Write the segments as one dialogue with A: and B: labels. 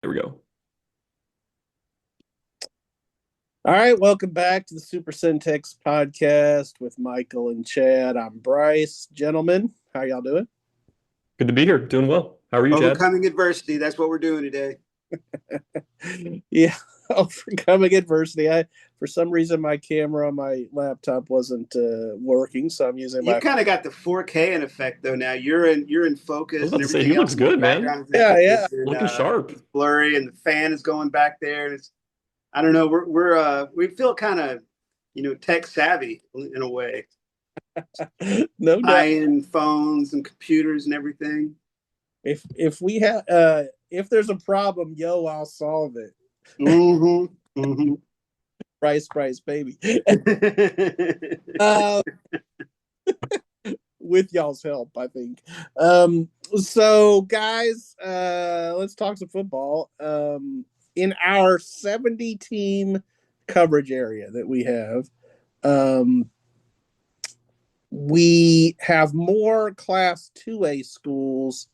A: There we go.
B: All right, welcome back to the Super Centex podcast with Michael and Chad. I'm Bryce. Gentlemen, how y'all doing?
A: Good to be here. Doing well. How are you, Chad?
C: Overcoming adversity. That's what we're doing today.
B: Yeah, overcoming adversity. For some reason, my camera on my laptop wasn't working, so I'm using
C: You've
B: my.
C: kind of got the 4K in effect though. Now you're in
A: I was
C: focus,
A: about
C: and
A: to say
C: everything
A: he looks
C: else in the
A: good, man.
C: background is in
B: Yeah, yeah.
C: focus, and
A: Looking sharp.
C: it's blurry, and the fan is going back there. And it's I don't know. We feel kind of tech savvy in a way.
B: No doubt.
C: High end phones and computers and everything.
B: If there's a problem, yo, I'll solve it.
C: Mm-hmm. Mm-hmm.
B: Price, baby. uh, with y'all's help, I think. So guys, let's talk some football. In our 70 team coverage area that we have, um, we have more class 2A schools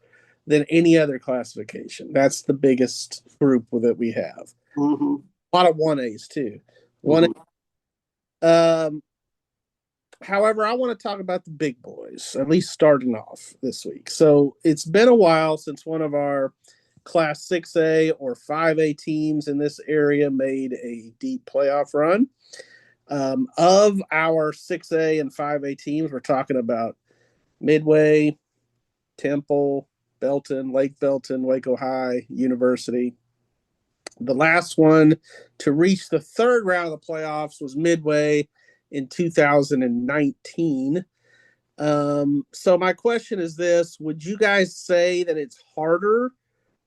B: than any other classification. That's the biggest group that we have.
C: Mm-hmm.
B: A lot of 1As too. One
C: Mm-hmm.
B: um However, I want to talk about the big boys, at least starting off this week. So it's been a while since one of our Class 6A or 5A teams in this area made a deep playoff run. Of our 6A and 5A teams, we're talking about Midway, Temple, Belton, Lake Belton, Waco High, University. The last one to reach the third round of the playoffs was Midway in 2019. So my question is this: would you guys say that it's harder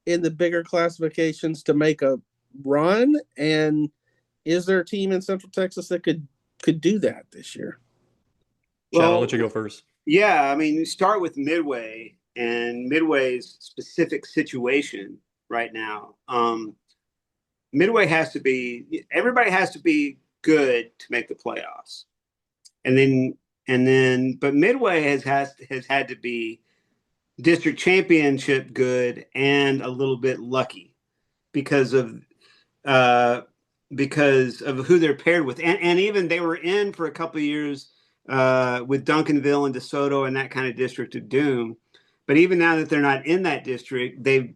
B: in the bigger classifications to make a run? And is there a team in Central Texas that could do that this year?
A: Chad, I'll let
C: Well,
A: you go first.
C: yeah, I mean, you start with Midway and Midway's specific situation right now. Midway has to be everybody has to be good to make the playoffs, and but Midway has had to be district championship good and a little bit lucky because of uh, because of who they're paired with, and even they were in for a couple of years with Duncanville and DeSoto and that kind of district of doom. But even now that they're not in that district, they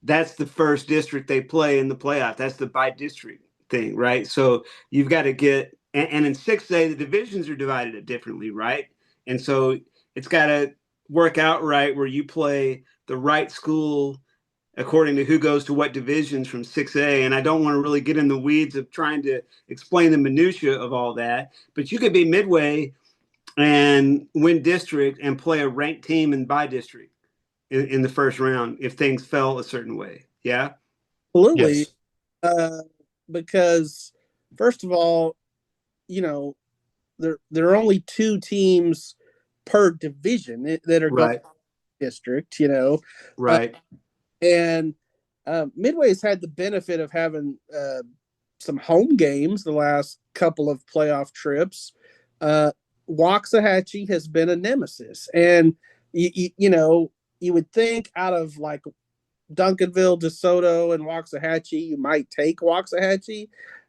C: that's the first district they play in the playoff. That's the by district thing, right? So you've got to get and in 6A the divisions are divided differently, right? And so it's got to work out right where you play the right school according to who goes to what divisions from 6A. And I don't want to really get in the weeds of trying to explain the minutia of all that, but you could be Midway and win district and play a ranked team in by district in the first round if things fell a certain way. Yeah.
B: Absolutely,
A: Yes.
B: uh, because first of all, you know there are only two teams per division that are going
C: Right.
B: district. Uh,
C: Right.
B: and Midway's had the benefit of having some home games the last couple of playoff trips. Uh, Waxahachie has been a nemesis, and you would think out of like Duncanville, DeSoto, and Waxahachie, you might take Waxahachie,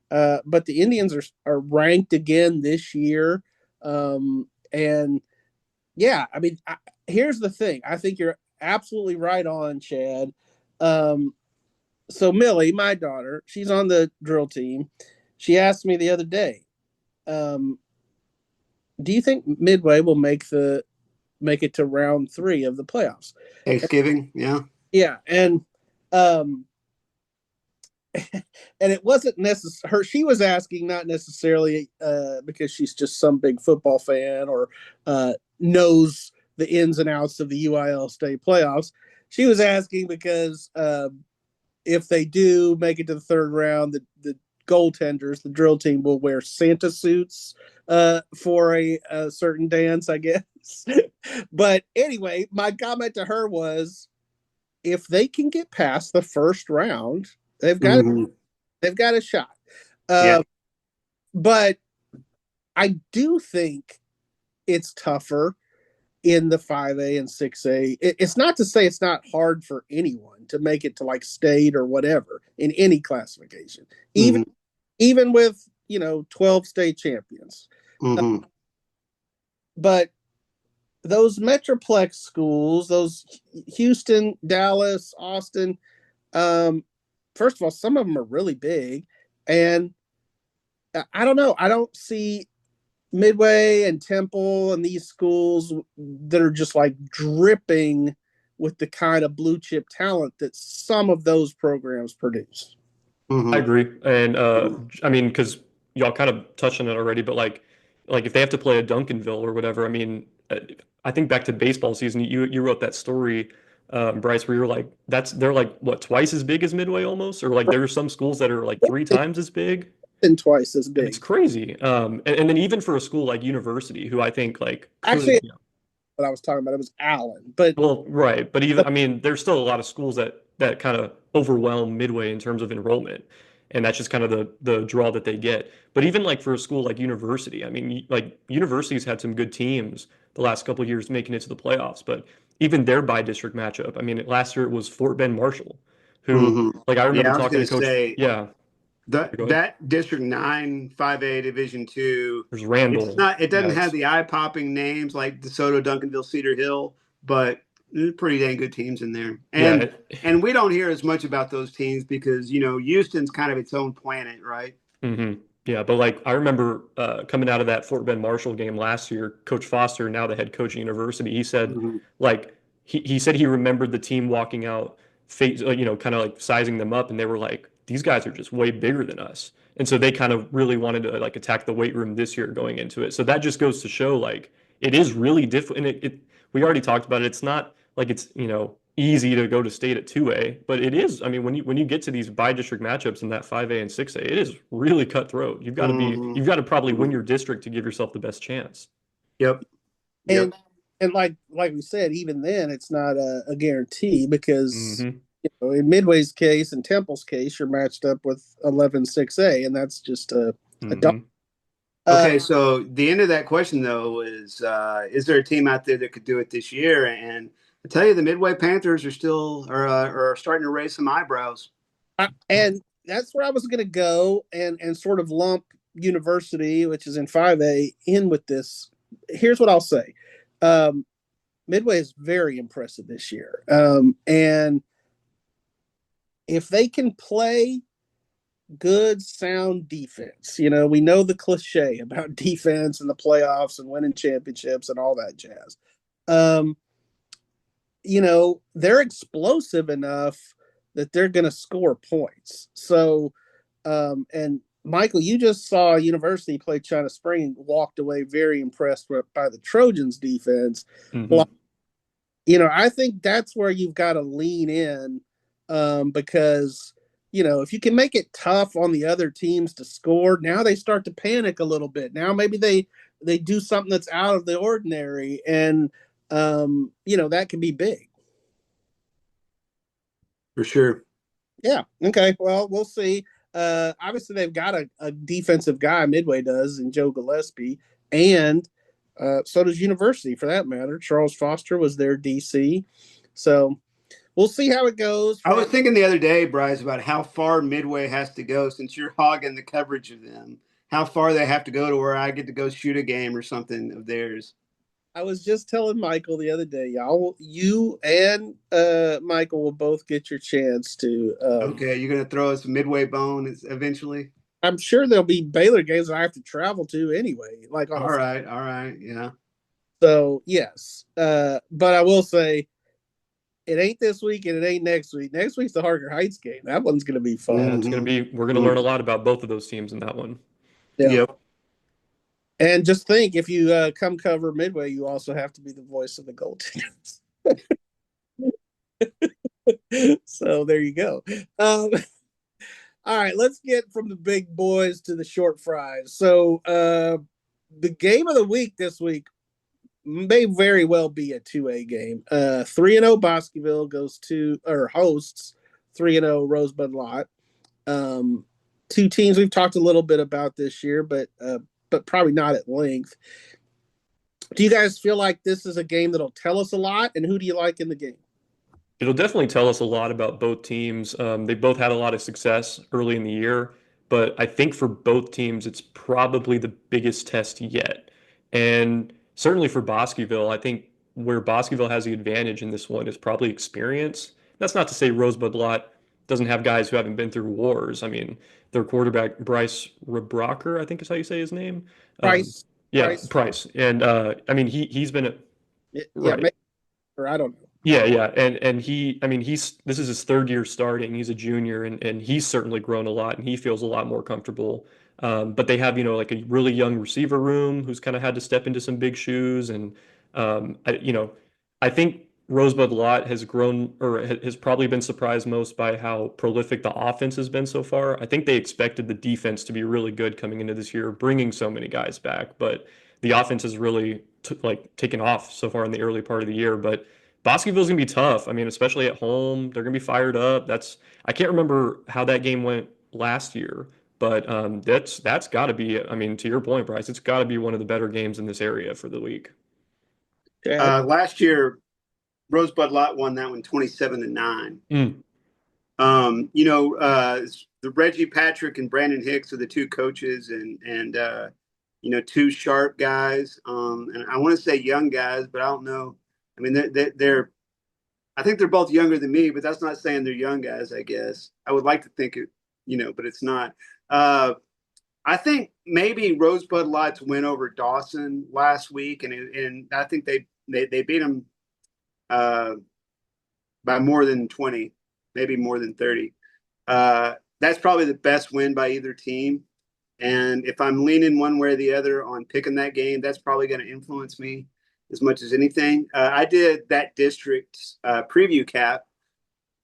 B: but the Indians are ranked again this year, and yeah, I mean, here's the thing. I think you're absolutely right on, Chad. Um, so Millie, my daughter, she's on the drill team. She asked me the other day, um, "Do you think Midway will make it to round three of the playoffs?"
C: Thanksgiving. Yeah.
B: Yeah, um, and it wasn't necessary. Her she was asking not necessarily because she's just some big football fan or knows the ins and outs of the UIL state playoffs. She was asking because if they do make it to the third round, the goaltenders, the drill team, will wear Santa suits for a certain dance, I guess. But anyway, my comment to her was, if they can get past the first round, they've got
C: Mm-hmm.
B: they've got a shot.
C: Yeah.
B: Uh, but I do think it's tougher in the 5A and 6A. It's not to say it's not hard for anyone. one to make it to like state or whatever in any classification,
C: Mm-hmm.
B: even with 12 state champions.
C: Mm-hmm.
B: But those Metroplex schools, those Houston, Dallas, Austin, first of all, some of them are really big, and I don't know. I don't see Midway and Temple and these schools that are just like dripping with the kind of blue chip talent that some of those programs produce.
A: I agree. And I mean, because y'all kind of touched on it already, but like if they have to play a Duncanville or whatever, I mean, I think back to baseball season, you wrote that story, Bryce, where you're like, they're like what, twice as big as Midway almost, or like there are some schools that are like three times as big.
B: And twice as
A: And it's
B: big.
A: crazy. And then even for a school like University, who I think like could,
B: Actually, what I was talking about, it was Allen, but
A: well, right. But even, I mean, there's still a lot of schools that kind of overwhelm Midway in terms of enrollment. And that's just kind of the draw that they get. But even like for a school like University, I mean, like University's had some good teams the last couple of years making it to the playoffs. But even their by-district matchup, I mean, last year it was Fort Bend Marshall, who,
C: Mm-hmm.
A: like, I remember
C: Yeah, I was
A: talking to
C: going to
A: Coach.
C: say,
A: Yeah, go ahead.
C: that District 9 5A Division 2,
A: There's Randall.
C: it doesn't
A: Yeah,
C: have the eye-popping names like DeSoto, Duncanville, Cedar Hill, but there's pretty dang good teams in there. And and we don't hear as much about those teams because, Houston's kind of its own planet, right?
A: Mm-hmm. Yeah, but like I remember coming out of that Fort Bend Marshall game last year, Coach Foster, now the head coach at University, he said
C: Mm-hmm.
A: like he said he remembered the team walking out, kind of like sizing them up, and they were like, these guys are just way bigger than us, and so they kind of really wanted to like attack the weight room this year going into it. So that just goes to show like it is really different, and it we already talked about it. It's not like it's easy to go to state at 2A, but it is. I mean, when you get to these bi-district matchups in that 5A and 6A, it is really cutthroat.
C: Mm-hmm.
A: You've got to probably win your district to give yourself the best chance.
C: Yep.
B: And like we said, even then, it's not a guarantee because in Midway's case and Temple's case, you're matched up with 11 6A, and that's just a dog.
C: Okay, so the end of that question though is there a team out there that could do it this year? And I tell you, the Midway Panthers are still are starting to raise some eyebrows.
B: And that's where I was going to go and sort of lump University, which is in 5A, in with this. Here's what I'll say. Midway is very impressive this year. And if they can play good, sound defense, we know the cliche about defense and the playoffs and winning championships and all that jazz. They're explosive enough that they're going to score points. So, and Michael, you just saw University play China Spring and walked away very impressed by the Trojans defense. Well, I think that's where you've got to lean in because, if you can make it tough on the other teams to score, now they start to panic a little bit. Now maybe they do something that's out of the ordinary, and, that can be big.
C: For sure.
B: Yeah. Okay. Well, we'll see. Obviously, they've got a defensive guy, Midway does, in Joe Gillespie, and so does University, for that matter. Charles Foster was their DC. So we'll see how it goes.
C: I was thinking the other day, Bryce, about how far Midway has to go since you're hogging the coverage of them. How far they have to go to where I get to go shoot a game or something of theirs.
B: I was just telling Michael the other day, you and Michael will both get your chance to.
C: Okay, you're going to throw us a Midway bone eventually?
B: I'm sure there'll be Baylor games I have to travel to anyway.
C: All right, yeah.
B: So, yes. But I will say, it ain't this week and it ain't next week. Next week's the Harker Heights game. That one's going to be fun.
A: Yeah, it's going to be. We're going to learn a lot about both of those teams in that one.
B: Yeah.
C: Yep.
B: And just think, if you come cover Midway, you also have to be the voice of the goaltenders. So there you go. All right, let's get from the big boys to the short fries. So the game of the week this week may very well be a 2A game. 3-0 Bosqueville hosts 3-0 Rosebud-Lott. Two teams we've talked a little bit about this year, but probably not at length. Do you guys feel like this is a game that'll tell us a lot? And who do you like in the game?
A: It'll definitely tell us a lot about both teams. They both had a lot of success early in the year, but I think for both teams, it's probably the biggest test yet. And certainly for Bosqueville, I think where Bosqueville has the advantage in this one is probably experience. That's not to say Rosebud-Lott doesn't have guys who haven't been through wars. I mean, their quarterback, Bryce Rebrocker, I think is how you say his name. Um,
B: Price,
A: yeah,
B: Price,
A: Price. And I mean, he's been
B: yeah,
A: right.
B: maybe, or I don't know.
A: Yeah, yeah, and he, I mean, this is his third year starting. He's a junior, and he's certainly grown a lot, and he feels a lot more comfortable. But they have, like a really young receiver room who's kind of had to step into some big shoes, and I think Rosebud-Lott has grown or has probably been surprised most by how prolific the offense has been so far. I think they expected the defense to be really good coming into this year, bringing so many guys back, but the offense has really taken off so far in the early part of the year, but. Bosqueville's gonna be tough. I mean, especially at home, they're gonna be fired up. I can't remember how that game went last year, but that's got to be. I mean, to your point, Bryce, it's got to be one of the better games in this area for the week.
B: Yeah,
C: Last year, Rosebud-Lott won that one 27-9.
A: Mm.
C: The Reggie Patrick and Brandon Hicks are the two coaches, and two sharp guys. And I want to say young guys, but I don't know. I mean, they're I think they're both younger than me, but that's not saying they're young guys, I guess. I would like to think it, but it's not. Uh, I think maybe Rosebud-Lott's win over Dawson last week, and I think they beat them uh, by more than 20, maybe more than 30. That's probably the best win by either team. And if I'm leaning one way or the other on picking that game, that's probably going to influence me as much as anything. I did that district preview cap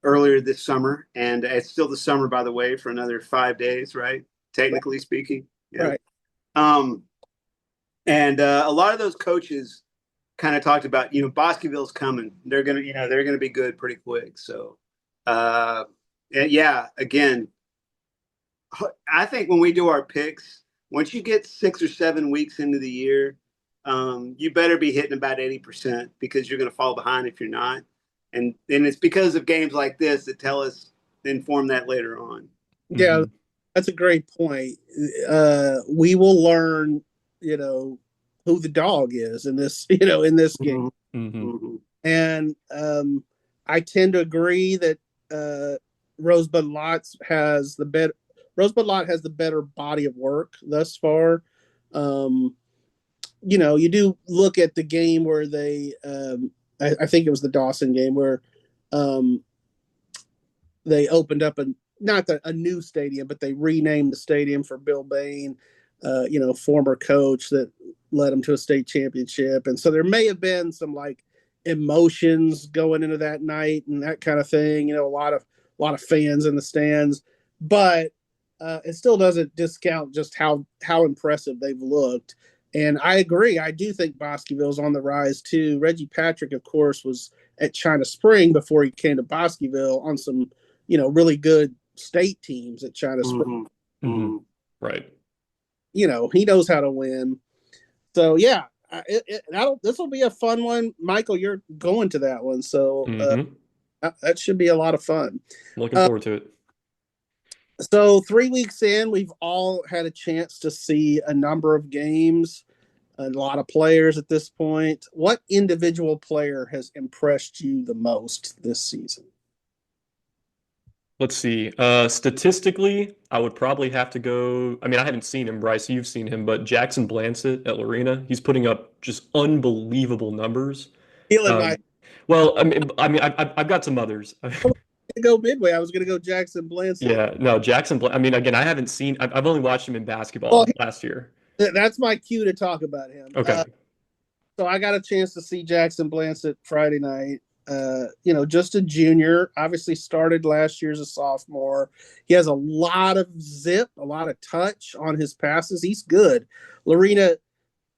C: earlier this summer, and it's still the summer, by the way, for another 5 days, right? Technically speaking, yeah.
B: right.
C: Um, and a lot of those coaches kind of talked about, Bosqueville's coming. They're gonna be good pretty quick. So, yeah, again, I think when we do our picks, once you get 6 or 7 weeks into the year, you better be hitting about 80% because you're going to fall behind if you're not. And it's because of games like this that inform that later on.
B: Yeah,
A: Mm-hmm.
B: that's a great point. We will learn, who the dog is in this, in this game.
A: Mm-hmm.
C: Mm-hmm.
B: And I tend to agree that Rosebud-Lott has the better body of work thus far. You do look at the game where they, I think it was the Dawson game where they opened up a new stadium, but they renamed the stadium for Bill Bain, former coach that led them to a state championship. And so there may have been some emotions going into that night and that kind of thing, a lot of fans in the stands, but it still doesn't discount just how impressive they've looked. And I agree. I do think Bosqueville's on the rise too. Reggie Patrick, of course, was at China Spring before he came to Bosqueville on some, really good state teams at China Spring.
C: Mm-hmm. Mm-hmm.
A: Right.
B: He knows how to win. So yeah, this will be a fun one. Michael, you're going to that one, so that should be a lot of fun.
A: Looking forward to it.
B: So 3 weeks in, we've all had a chance to see a number of games, a lot of players at this point. What individual player has impressed you the most this season?
A: Let's see. Statistically, I would probably have to go. I mean, I haven't seen him, Bryce. You've seen him, but Jackson Blansett at Lorena, he's putting up just unbelievable numbers.
B: Feeling like
A: Well, I've got some others.
B: go Midway. I was going to go Jackson Blansett.
A: Yeah, no, I mean, again, I haven't seen. I've only watched him in basketball
B: Well,
A: last year.
B: that's my cue to talk about him.
A: Okay.
B: So I got a chance to see Jackson Blansett Friday night. Just a junior, obviously started last year as a sophomore. He has a lot of zip, a lot of touch on his passes. He's good. Lorena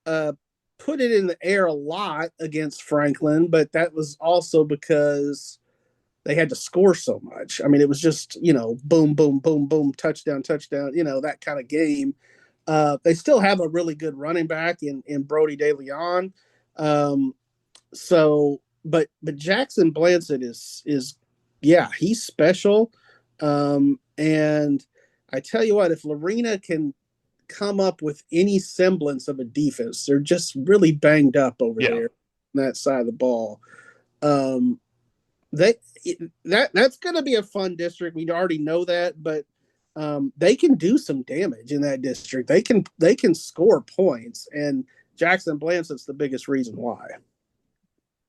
B: put it in the air a lot against Franklin, but that was also because they had to score so much. I mean, it was just, boom, boom, boom, boom, touchdown, touchdown, that kind of game. They still have a really good running back in Brody De Leon. So but Jackson Blanchett is yeah, he's special. And I tell you what, if Lorena can come up with any semblance of a defense, they're just really banged up over
A: Yeah.
B: there on that side of the ball. Um, they that's going to be a fun district. We already know that, but they can do some damage in that district. They can score points, and Jackson Blanchett's the biggest reason why.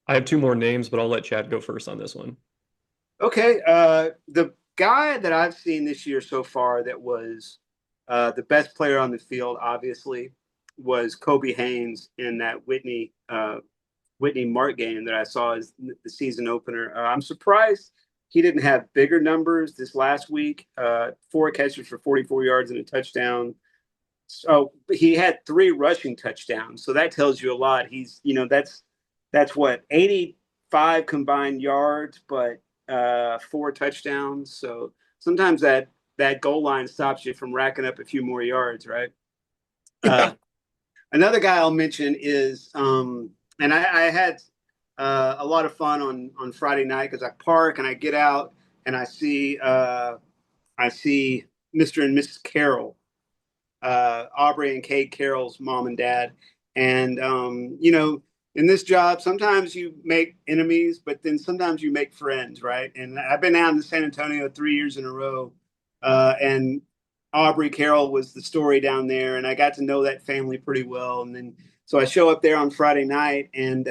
A: I have two more names, but I'll let Chad go first on this one.
C: Okay. The guy that I've seen this year so far that was the best player on the field, obviously, was Kobe Haynes in that Whitney Mart game that I saw as the season opener. I'm surprised he didn't have bigger numbers this last week. 4 catches for 44 yards and a touchdown. So he had 3 rushing touchdowns. So that tells you a lot. He's, that's what, 85 combined yards, but 4 touchdowns. So sometimes that goal line stops you from racking up a few more yards, right? Another guy I'll mention is, and I had a lot of fun on Friday night because I park and I get out and I see Mr. and Mrs. Carroll, Aubrey and Kate Carroll's mom and dad, and in this job sometimes you make enemies, but then sometimes you make friends, right? And I've been down to San Antonio 3 years in a row, and Aubrey Carroll was the story down there, and I got to know that family pretty well. And then so I show up there on Friday night, and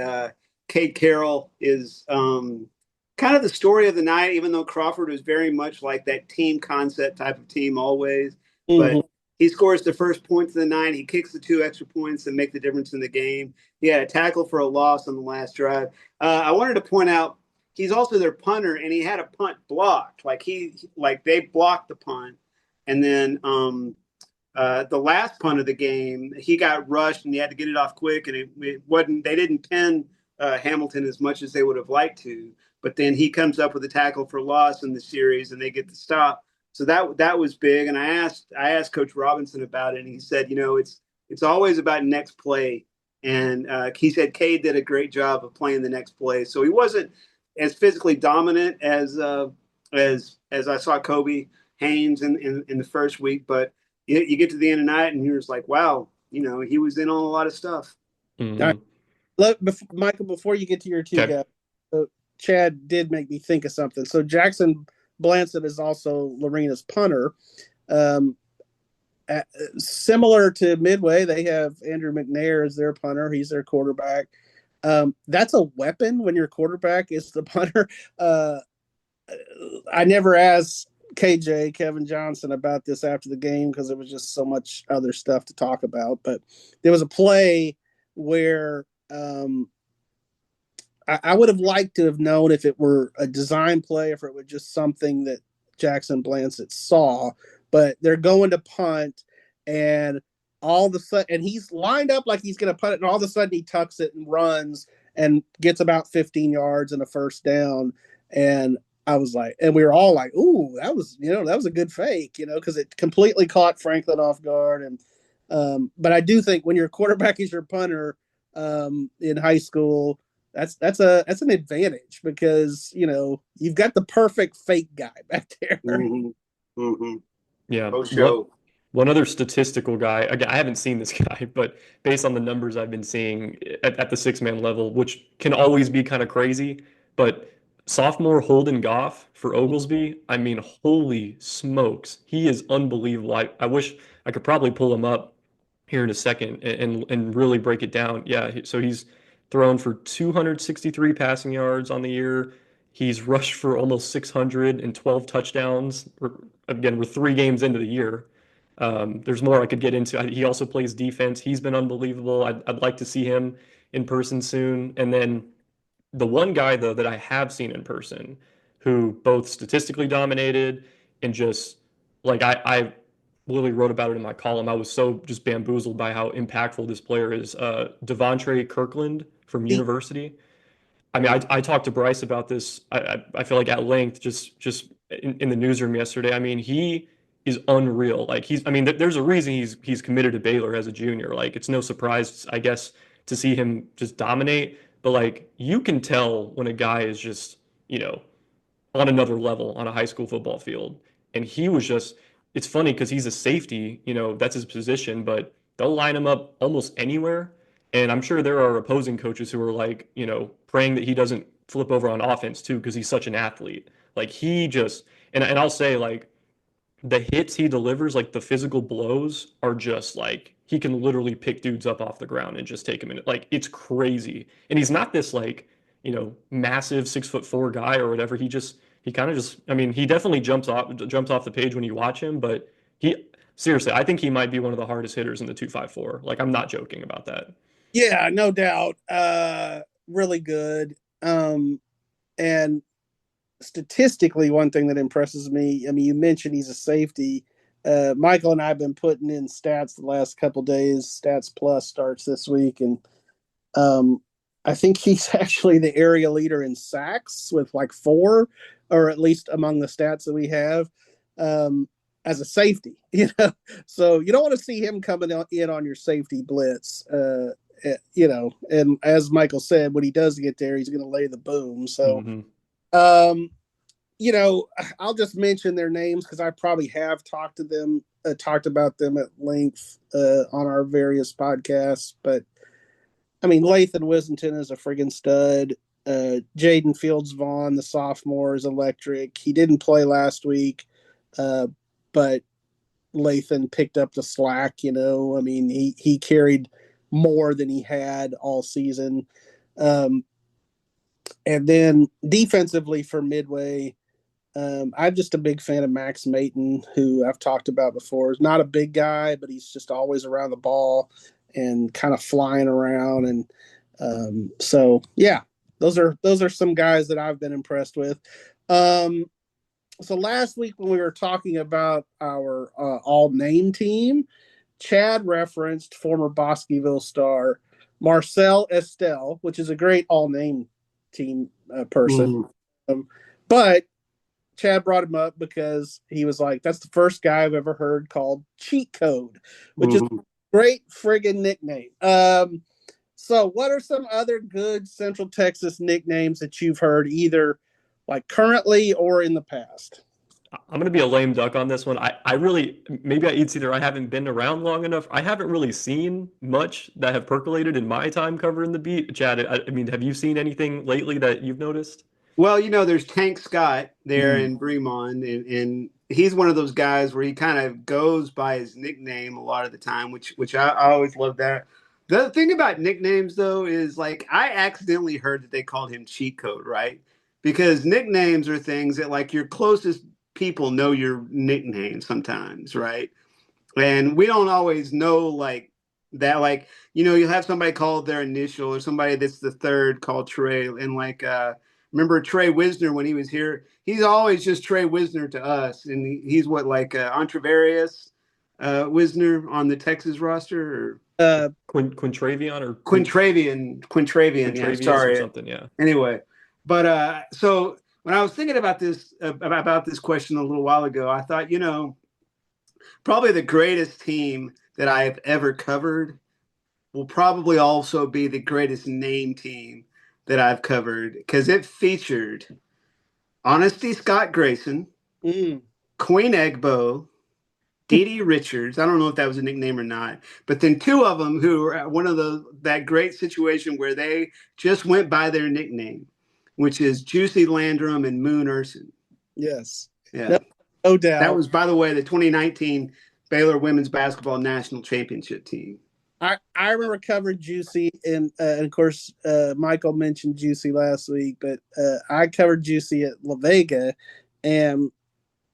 C: Kate Carroll is kind of the story of the night, even though Crawford was very much like that team concept type of team always.
B: Mm-hmm.
C: But he scores the first points of the night. He kicks the 2 extra points that make the difference in the game. He had a tackle for a loss on the last drive. I wanted to point out he's also their punter, and he had a punt blocked. Like they blocked the punt. And then the last punt of the game, he got rushed and he had to get it off quick. And it wasn't, they didn't pin Hamilton as much as they would have liked to. But then he comes up with a tackle for loss in the series and they get the stop. So that was big. And I asked Coach Robinson about it, and he said, it's always about next play. And he said Cade did a great job of playing the next play. So he wasn't as physically dominant as I saw Kobe Haynes in the first week, but you get to the end of the night and you're just like, wow, he was in on a lot of stuff.
A: Mm-hmm.
B: Look, Michael, before you get to your two guys, so Chad did make me think of something. So Jackson Blanchett is also Lorena's punter. Similar to Midway, they have Andrew McNair as their punter. He's their quarterback. That's a weapon when your quarterback is the punter. I never asked KJ, Kevin Johnson, about this after the game because there was just so much other stuff to talk about. But there was a play where I would have liked to have known if it were a design play, if it was just something that Jackson Blanchett saw. But they're going to punt, and all of a sudden, and he's lined up like he's going to punt it, and all of a sudden he tucks it and runs and gets about 15 yards and a first down. And I was like, and we were all like, "Ooh, that was a good fake," because it completely caught Franklin off guard. And but I do think when your quarterback is your punter in high school, that's an advantage because you've got the perfect fake guy back there.
C: Mm-hmm. Mm-hmm.
A: Yeah.
C: Oh, show.
A: One other statistical guy, again, I haven't seen this guy, but based on the numbers I've been seeing at the 6-man level, which can always be kind of crazy, but sophomore Holden Goff for Oglesby, I mean, holy smokes, he is unbelievable. I wish I could probably pull him up here in a second and really break it down. Yeah, so he's thrown for 263 passing yards on the year. He's rushed for almost 612 touchdowns. Again, we're 3 games into the year. There's more I could get into. He also plays defense. He's been unbelievable. I'd like to see him in person soon. And then the one guy, though, that I have seen in person who both statistically dominated and just like I literally wrote about it in my column. I was so just bamboozled by how impactful this player is. Devontre Kirkland from University. I mean, I talked to Bryce about this. I feel like at length just in the newsroom yesterday. I mean, he is unreal. Like there's a reason he's committed to Baylor as a junior. Like it's no surprise, I guess, to see him just dominate. but like you can tell when a guy is just, on another level on a high school football field. And he was just, it's funny because he's a safety, that's his position, but they'll line him up almost anywhere. And I'm sure there are opposing coaches who are like, praying that he doesn't flip over on offense too, because he's such an athlete. Like he just, and I'll say like the hits he delivers, like the physical blows are just like, he can literally pick dudes up off the ground and just take them in. Like it's crazy. And he's not this like, massive 6'4" guy or whatever. He kind of just, I mean, he definitely jumps off the page when you watch him, but seriously, I think he might be one of the hardest hitters in the 254. Like, I'm not joking about that.
B: Yeah, no doubt. Really good. And statistically, one thing that impresses me, I mean, you mentioned he's a safety. Michael and I have been putting in stats the last couple days. Stats Plus starts this week, and I think he's actually the area leader in sacks with like 4, or at least among the stats that we have, as a safety. So you don't want to see him coming in on your safety blitz. And as Michael said, when he does get there, he's going to lay the boom. So, I'll just mention their names because I probably have talked about them at length on our various podcasts. But I mean, Lathan Wisington is a friggin' stud. Jaden Fields Vaughn, the sophomore, is electric. He didn't play last week, but Lathan picked up the slack. I mean, he carried more than he had all season. And then defensively for Midway, I'm just a big fan of Max Mayton, who I've talked about before. He's not a big guy, but he's just always around the ball and kind of flying around. And so, yeah, those are some guys that I've been impressed with. So last week when we were talking about our all-name team, Chad referenced former Bosqueville star Marcel Estelle, which is a great all-name team person. But Chad brought him up because he was like, that's the first guy I've ever heard called Cheat Code, which is a great friggin' nickname. So what are some other good Central Texas nicknames that you've heard, either like currently or in the past?
A: I'm going to be a lame duck on this one. I really, maybe it's either I haven't been around long enough. I haven't really seen much that have percolated in my time covering the beat. Chad, I mean, have you seen anything lately that you've noticed?
C: Well, there's Tank Scott there in Bremond, and he's one of those guys where he kind of goes by his nickname a lot of the time, which I always love that. The thing about nicknames, though, is like I accidentally heard that they called him Cheat Code, right? Because nicknames are things that like your closest people know your nickname sometimes, right? And we don't always know like that, like, you'll have somebody called their initial or somebody that's the third called Trey. And like, remember Trey Wisner when he was here, he's always just Trey Wisner to us. And he's what, like Entrevarius Wisner on the Texas roster, or
A: Quintravion or
C: Quintravian, yeah, sorry.
A: Or something, yeah.
C: Anyway, but so when I was thinking about this question a little while ago, I thought, probably the greatest team that I have ever covered will probably also be the greatest name team that I've covered, because it featured Honesty Scott Grayson, Queen Egbo, Dee Dee Richards. I don't know if that was a nickname or not, but then 2 of them who were at one of that great situation where they just went by their nickname, which is Juicy Landrum and Moon Urson.
B: Yes.
C: Yeah.
B: No doubt.
C: That was, by the way, the 2019 Baylor Women's Basketball National Championship team.
B: I remember covering Juicy, and of course, Michael mentioned Juicy last week, but I covered Juicy at La Vega, and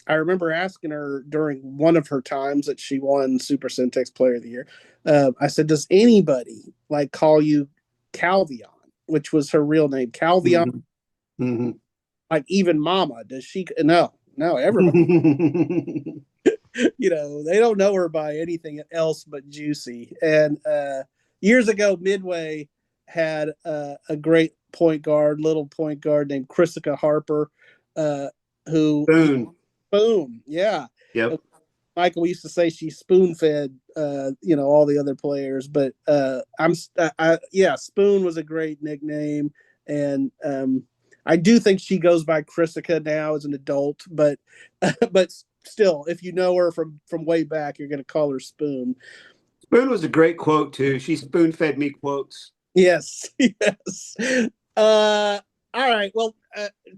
B: I remember asking her during one of her times that she won Super Centex Player of the Year. I said, does anybody like call you Calvion, which was her real name, Calvion? Like even Mama, does she? No, everybody. They don't know her by anything else but Juicy. And years ago, Midway had a great little point guard named Chrisika Harper, who
C: Boom.
B: Yeah.
C: Yep.
B: Michael used to say she spoon fed, all the other players, but yeah, Spoon was a great nickname, and I do think she goes by Chrisica now as an adult, but but still, if you know her from way back, you're going to call her Spoon.
C: Spoon was a great quote too. She spoon fed me quotes.
B: Yes, yes. All right. Well,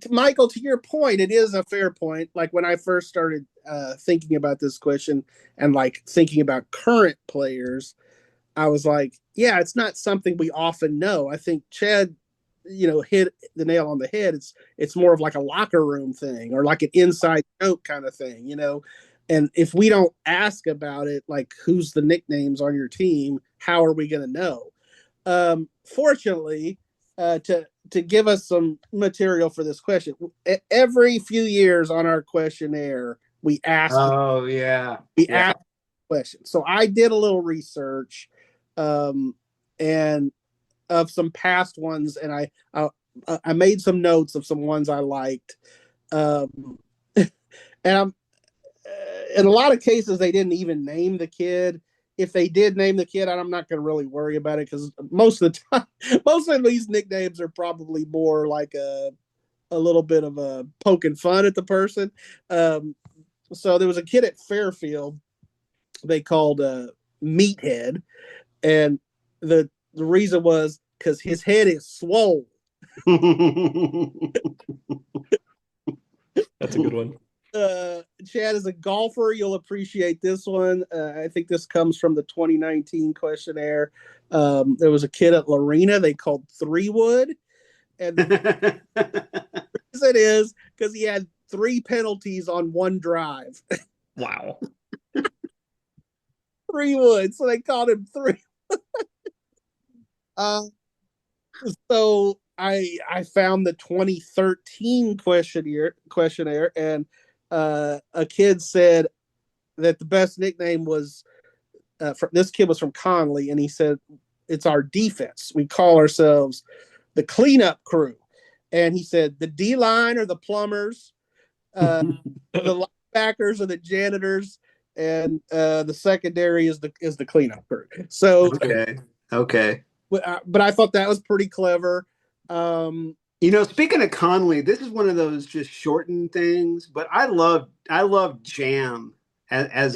B: Michael, to your point, it is a fair point. Like when I first started thinking about this question and like thinking about current players, I was like, yeah, it's not something we often know. I think Chad, hit the nail on the head. It's more of like a locker room thing or like an inside joke kind of thing, And if we don't ask about it, like who's the nicknames on your team, how are we going to know? Fortunately, to give us some material for this question, every few years on our questionnaire, we ask.
C: Oh yeah,
B: we ask questions. So I did a little research, and of some past ones, and I made some notes of some ones I liked, and I'm in a lot of cases they didn't even name the kid. If they did name the kid, I'm not going to really worry about it because most of the time, most of these nicknames are probably more like a little bit of a poking fun at the person. So there was a kid at Fairfield they called Meathead, and the reason was because his head is swole.
A: That's a good one.
B: Chad is a golfer. You'll appreciate this one. I think this comes from the 2019 questionnaire. There was a kid at Lorena they called Three Wood, and the reason is because he had 3 penalties on one drive.
A: Wow.
B: 3 Wood, so they called him Three. So I found the 2013 questionnaire, and a kid said that the best nickname was this kid was from Conley, and he said it's our defense. We call ourselves the cleanup crew, and he said the D line are the plumbers, the linebackers are the janitors, and the secondary is the cleanup crew. So
C: okay.
B: But I thought that was pretty clever.
C: Speaking of Conley, this is one of those just shortened things, but I love Jam as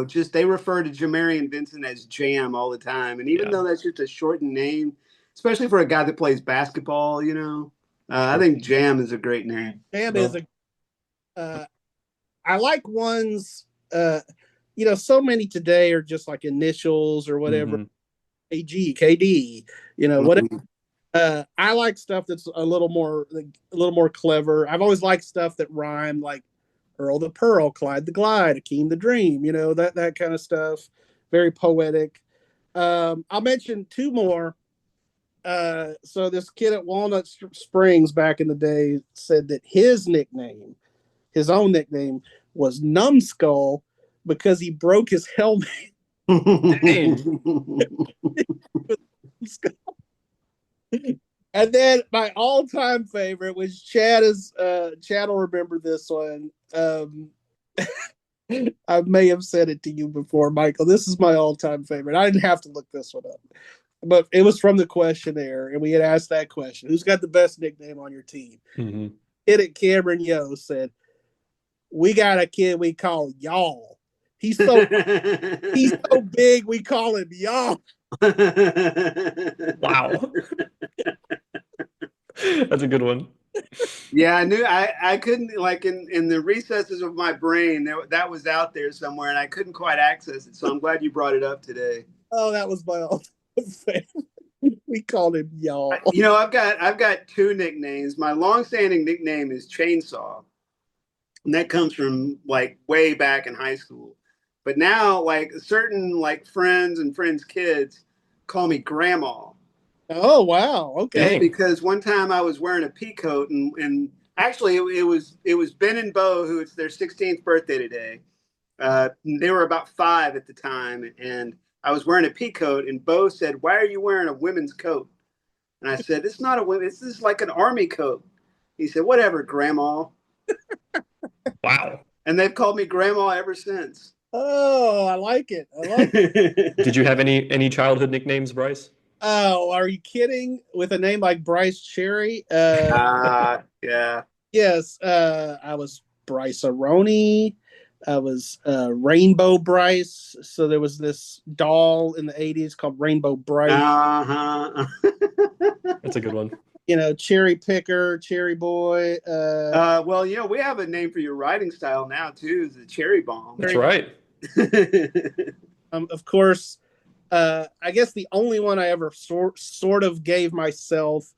C: just they refer to Jamarian Vincent as Jam all the time. And even though that's just a shortened name, especially for a guy that plays basketball, I think Jam is a great name.
B: Jam is I like ones, so many today are just like initials or whatever.
A: Mm-hmm.
B: AG, KD, whatever. I like stuff that's a little more clever. I've always liked stuff that rhyme, like Earl the Pearl, Clyde the Glide, Akeem the Dream, that kind of stuff. Very poetic. I'll mention 2 more. So this kid at Walnut Springs back in the day said that his own nickname, was Numbskull because he broke his helmet. And then my all-time favorite was Chad will remember this one. I may have said it to you before, Michael. This is my all-time favorite. I didn't have to look this one up, but it was from the questionnaire, and we had asked that question: who's got the best nickname on your team?
A: Mm-hmm.
B: Kid at Cameron Yo said, "We got a kid we call Y'all. He's so big we call him Y'all."
A: Wow. That's a good one.
C: Yeah, I knew I couldn't, like, in the recesses of my brain that was out there somewhere, and I couldn't quite access it. So I'm glad you brought it up today.
B: Oh, that was my all-time favorite. We called him Y'all.
C: I've got 2 nicknames. My long-standing nickname is Chainsaw, and that comes from like way back in high school. But now, like, certain like friends and friends' kids call me Grandma.
B: Oh, wow. Okay.
C: Because one time I was wearing a pea coat, and actually it was Ben and Bo, who it's their 16th birthday today. They were about 5 at the time, and I was wearing a pea coat, and Bo said, "Why are you wearing a women's coat?" And I said, "It's not a women's. This is like an army coat." He said, "Whatever, Grandma."
A: Wow.
C: And they've called me Grandma ever since.
B: Oh, I like it. I like it.
A: Did you have any childhood nicknames, Bryce?
B: Oh, are you kidding? With a name like Bryce Cherry?
C: Yeah.
B: Yes. I was Bryce Aroni. I was Rainbow Bryce. So there was this doll in the 80s called Rainbow Bryce.
C: Uh-huh.
A: That's a good one.
B: Cherry Picker, Cherry Boy.
C: Well, we have a name for your writing style now too, is the Cherry Bomb.
A: That's right.
B: Of course, I guess the only one I ever sort of gave myself,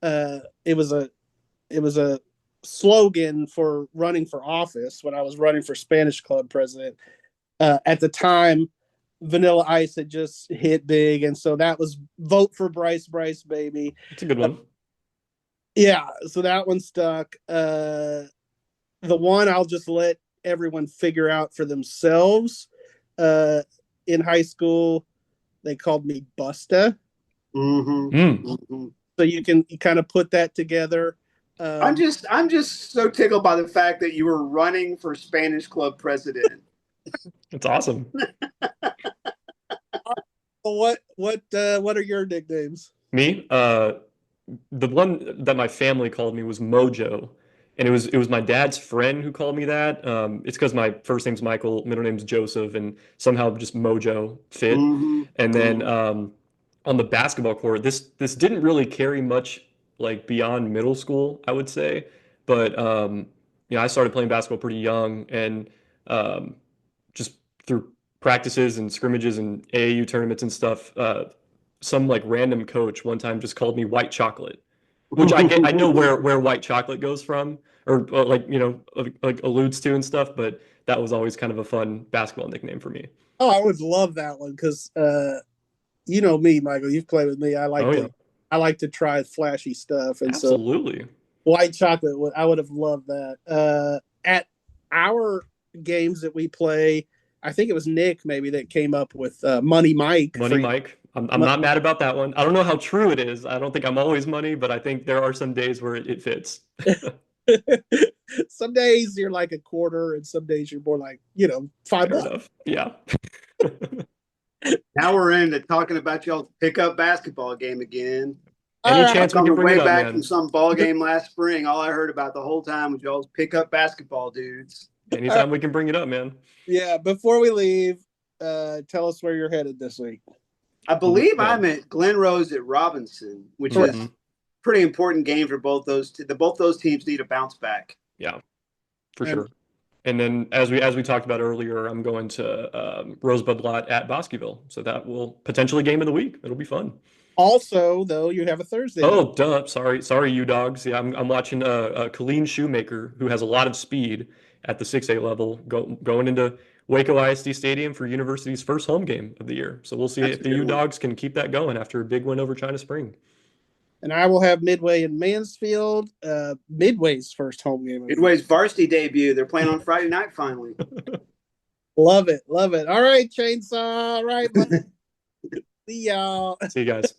B: it was a slogan for running for office when I was running for Spanish Club president. At the time, Vanilla Ice had just hit big, and so that was "Vote for Bryce, Bryce, baby."
A: It's a good one.
B: Yeah, so that one stuck. The one I'll just let everyone figure out for themselves. In high school, they called me Busta.
C: Mm-hmm.
B: So you can kind of put that together.
C: I'm just so tickled by the fact that you were running for Spanish Club president.
A: It's awesome.
B: What are your nicknames?
A: Me, the one that my family called me was Mojo, and it was my dad's friend who called me that. It's because my first name's Michael, middle name's Joseph, and somehow just Mojo fit.
C: Mm-hmm.
A: And then on the basketball court, this didn't really carry much like beyond middle school, I would say. But I started playing basketball pretty young, and just through practices and scrimmages and AAU tournaments and stuff, some like random coach one time just called me white chocolate, which I know where white chocolate goes from, or like alludes to and stuff, but that was always kind of a fun basketball nickname for me.
B: Oh, I would love that one because you know me, Michael. You've played with me. I like to try flashy stuff, and
A: Absolutely.
B: So white chocolate. I would have loved that. At our games that we play, I think it was Nick maybe that came up with Money Mike.
A: Money Mike. I'm not mad about that one. I don't know how true it is. I don't think I'm always money, but I think there are some days where it fits.
B: Some days you're like a quarter, and some days you're more like $5.
A: Fair enough. Yeah.
C: Now we're into talking about y'all's pickup basketball game again.
A: Any chance we can bring
C: way
A: it up,
C: back
A: man?
C: from some ball game last spring, all I heard about the whole time was y'all's pickup basketball dudes.
A: Anytime we can bring it up, man.
B: Yeah. Before we leave, tell us where you're headed this week.
C: I believe I'm at Glen Rose at Robinson, which is a pretty important game for both those. Both those teams need a bounce back.
A: Yeah, for sure. And then as we talked about earlier, I'm going to Rosebud-Lott at Bosqueville, so that will potentially game of the week. It'll be fun.
B: Also, though, you have a Thursday.
A: Oh, duh. Sorry, you dogs. Yeah, I'm watching Colleen Shoemaker, who has a lot of speed at the 6A level, going into Waco ISD Stadium for University's first home game of the year. So we'll see if the U Dogs can keep that going after a big win over China Spring.
B: And I will have Midway in Mansfield, Midway's first home game.
C: Midway's varsity debut. They're playing on Friday night finally.
B: Love it. All right, Chainsaw. All right. See y'all.
A: See you guys.